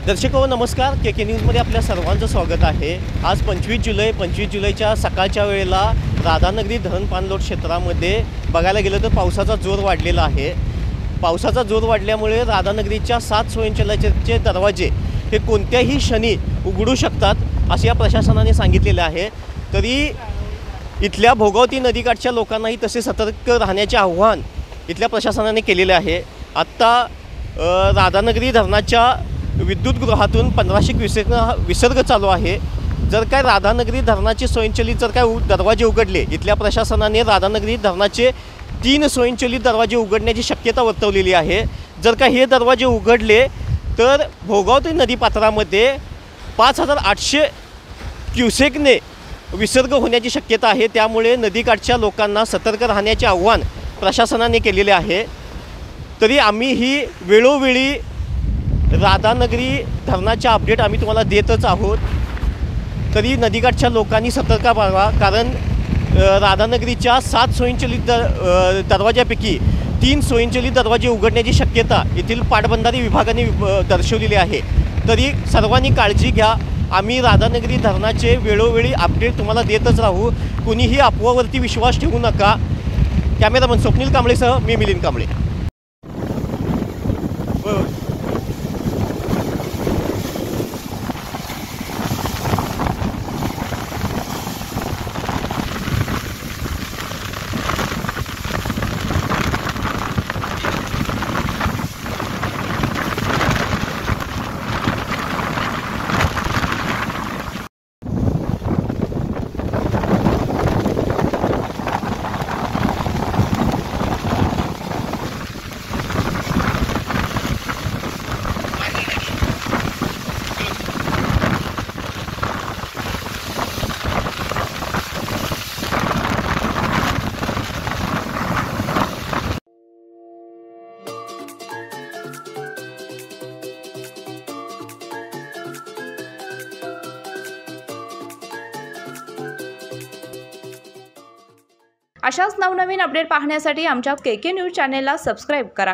दर्शक हो नमस्कार, के न्यूजमध्ये आपल्या सर्वांचं स्वागत आहे। आज 25 जुलैच्या सकाळच्या वेळेला राधानगरी धरण पाणलोट क्षेत्रामध्ये बघायला गेलं तर पावसाचा जोर वाढलेला आहे। पावसाचा जोर वाढल्यामुळे राधानगरीच्या 7 स्वयंचलित दरवाजे हे कोणत्याही क्षणी उघडू शकतात असे या प्रशासनाने सांगितलेले आहे। तरी इथल्या भोगावती नदीकाठच्या लोकांनाही तसे सतर्क राहण्याचे आव्हान इथल्या प्रशासनाने केलेले आहे। आत्ता राधानगरी धरणाच्या विद्युत गृहातून 1500 विसर्ग चालू आहे। जर काय राधानगरी धरणाचे स्वयंचलित जर काय दरवाजे उघडले, इथल्या प्रशासनाने राधानगरी धरणाचे 3 स्वयंचलित दरवाजे उघडण्याची शक्यता वर्तवलेली आहे। जर का हे दरवाजे उघडले तर भोगावती नदीपात्रामध्ये 5800 क्युसेकने विसर्ग होण्याची शक्यता आहे। त्यामुळे नदीकाठच्या लोकांना सतर्क राहण्याचे आव्हान प्रशासनाने केलेले आहे। तरी आम्ही ही वेळोवेळी राधानगरी धरणाच्या अपडेट आम्ही तुम्हाला देतच आहोत। तरी नदीकाठच्या लोकांनी सतर्क राहावा, कारण राधानगरीच्या 7 स्वयंचलित दरवाजापैकी 3 स्वयंचलित दरवाजे उघडण्याची शक्यता येथील पाटबंधारे विभागाने दर्शवलेली आहे। तरी सर्वांनी काळजी घ्या। आम्ही राधानगरी धरणाचे वेळोवेळी अपडेट तुम्हाला देतच राहू। कुणीही अफवावरती विश्वास ठेवू नका। कॅमेरामन स्वप्नील कांबळेसह मी मिलिंद कांबळे। अशाच नवनवीन अपडेट पाहण्यासाठी आमच्या के न्यूज चॅनेलला सबस्क्राइब करा।